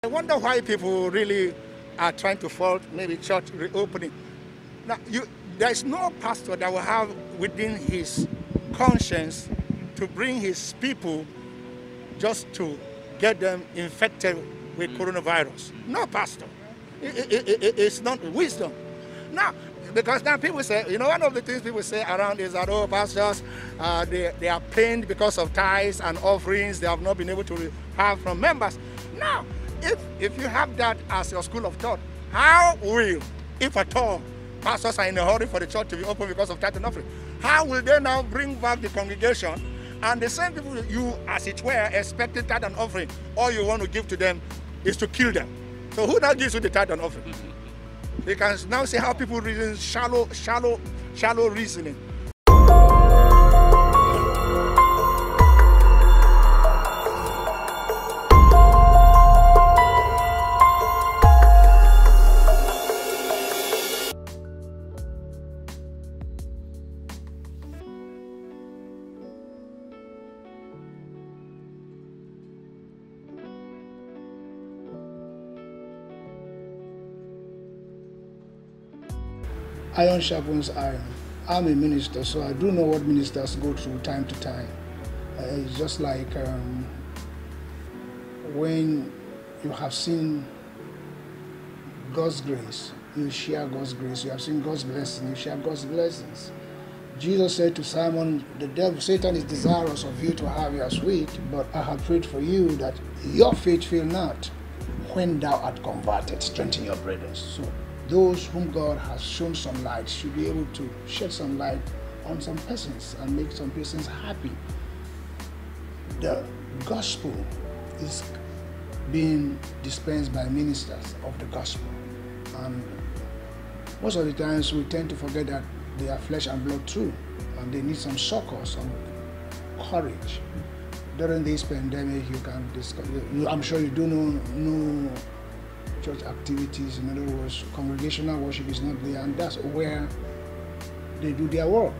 wonder why people really are trying to fault maybe church reopening. Now, there's no pastor that will have within his conscience to bring his people just to get them infected with coronavirus. No pastor. It's not wisdom. Now, because now people say, one of the things people say around is that, oh, pastors, they are pained because of tithes and offerings they have not been able to have from members. Now, if you have that as your school of thought, how will, if at all, pastors are in a hurry for the church to be open because of tithe and offering, how will they now bring back the congregation and the same people you, as it were, expected tithe and offering, all you want to give to them is to kill them? So who now gives you the tithe and offering? You can now see how people reason shallow reasoning. Iron sharpens iron. I'm a minister, so I do know what ministers go through time to time. It's just like when you have seen God's grace, you share God's grace. You have seen God's blessing, you share God's blessings. Jesus said to Simon, Satan is desirous of you to have your sweet, but I have prayed for you that your faith fail not. When thou art converted, strengthen your brethren. So those whom God has shown some light should be able to shed some light on some persons and make some persons happy. The gospel is being dispensed by ministers of the gospel. And most of the times we tend to forget that they are flesh and blood too, and they need some succor, some courage. During this pandemic, you can discuss, I'm sure you do know church activities. In other words, congregational worship is not there, and that's where they do their work.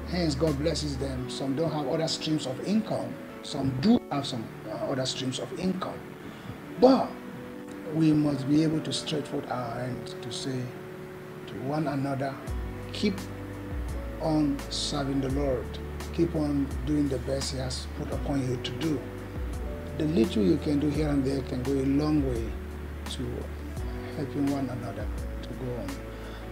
Hence, God blesses them. Some don't have other streams of income. Some do have some other streams of income. But we must be able to stretch forth our hands to say to one another, keep on serving the Lord. Keep on doing the best He has put upon you to do. The little you can do here and there can go a long way to helping one another to go on.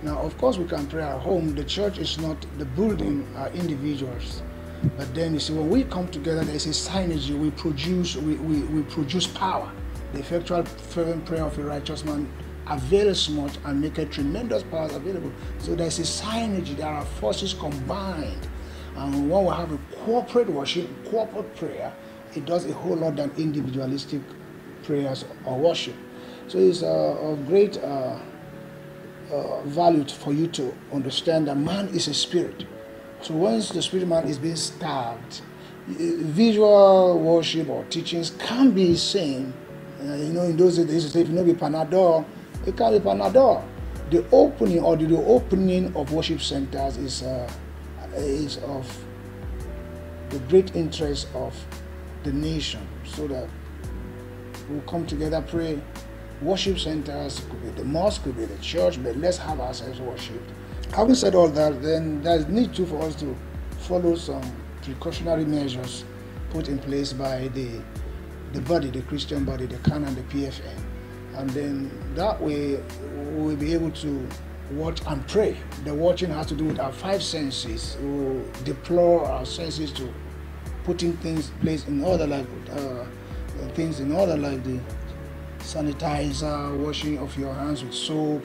Now, of course, we can pray at home. The church is not the building, are individuals. But then you see, when we come together, there is a synergy. We produce power. The effectual fervent prayer of a righteous man avails much and make a tremendous power available. So there is a synergy. There are forces combined. And when we have a corporate worship, corporate prayer, it does a whole lot than individualistic prayers or worship. So it's of great value for you to understand that man is a spirit. So once the spirit man is being starved, visual worship or teachings can be seen. In those days, if you know, be Panadol, it can be Panadol. The opening or the opening of worship centers is of the great interest of the nation, so that we'll come together, pray. Worship centers, could be the mosque, could be the church, but let's have ourselves worshipped. Having said all that, then there's need to for us to follow some precautionary measures put in place by the body, the Christian body, the CAN and the PFN. And then that way we'll be able to watch and pray. The watching has to do with our five senses. We'll deploy our senses to putting things placed in order, like the sanitizer, washing of your hands with soap,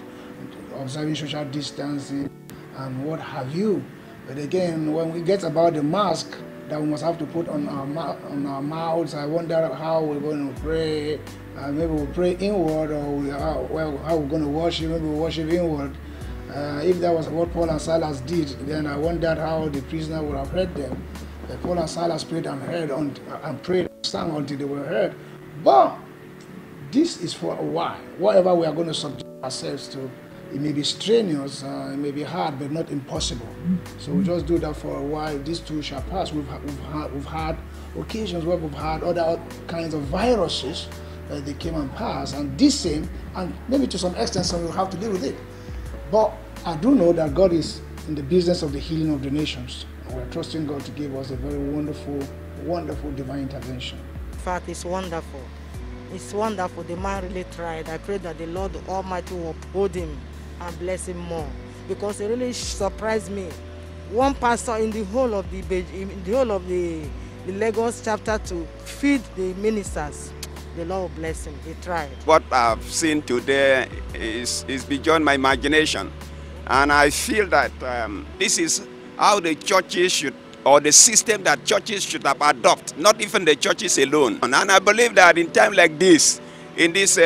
observing social distancing, and what have you. But again, when we get about the mask that we must have to put on our mouths, I wonder how we're going to pray. Maybe we'll pray inward, or how we're going to worship. Maybe we'll worship inward. If that was what Paul and Silas did, then I wondered how the prisoner would have heard them. Paul and Silas prayed and prayed and sang until they were heard. But this is for a while. Whatever we are going to subject ourselves to, it may be strenuous, it may be hard, but not impossible. So we'll just do that for a while. This too shall pass. We've had occasions where we've had other kinds of viruses they came and passed, and this same, and maybe to some extent some will have to deal with it. But I do know that God is in the business of the healing of the nations. We're trusting God to give us a very wonderful, wonderful divine intervention. In fact, it's wonderful. It's wonderful. The man really tried. I pray that the Lord Almighty will uphold him and bless him more, because it really surprised me. One pastor in the whole of the Lagos chapter to feed the ministers. The Lord will bless him. He tried. What I've seen today is beyond my imagination, and I feel that this is how the churches should, or the system that churches should have adopted, not even the churches alone. And I believe that in time like this, in this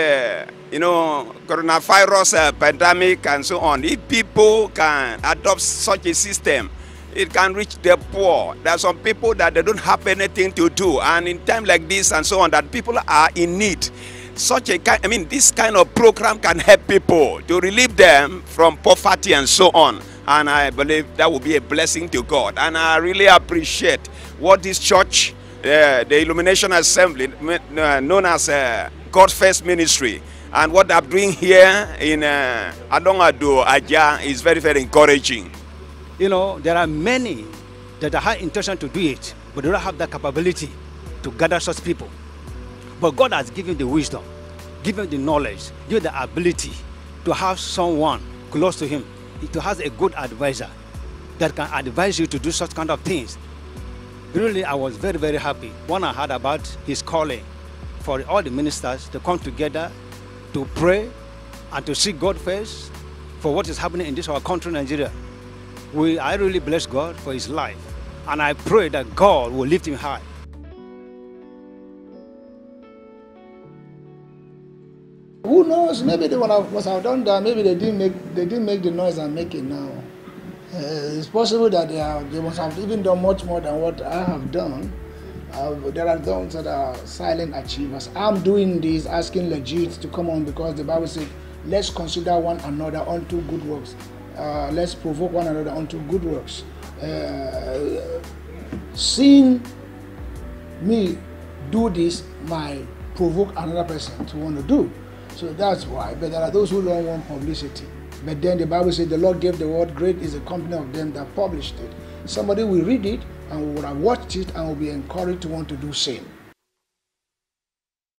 coronavirus pandemic and so on, if people can adopt such a system, it can reach the poor. There are some people that they don't have anything to do, and in time like this and so on, that people are in need. This kind of program can help people to relieve them from poverty and so on. And I believe that will be a blessing to God. And I really appreciate what this church, the Illumination Assembly, known as God's First Ministry, and what they're doing here in Adongado, Aja, is very, very encouraging. You know, there are many that have intention to do it, but they don't have the capability to gather such people. But God has given the wisdom, given the knowledge, given the ability to have someone close to him, to have a good advisor that can advise you to do such kind of things. Really, I was very, very happy when I heard about his calling for all the ministers to come together to pray and to seek God first for what is happening in this our country, Nigeria. I really bless God for his life, and I pray that God will lift him high. Who knows? Maybe they must have done that. Maybe they didn't make the noise and make it now. It's possible that they must have even done much more than what I have done. There are those that are silent achievers. I'm doing this, asking legit to come on, because the Bible says, let's consider one another unto good works. Let's provoke one another unto good works. Seeing me do this might provoke another person to want to do. So that's why. But there are those who don't want publicity. But then the Bible says the Lord gave the word, great is the company of them that published it. Somebody will read it and will have watched it and will be encouraged to want to do same.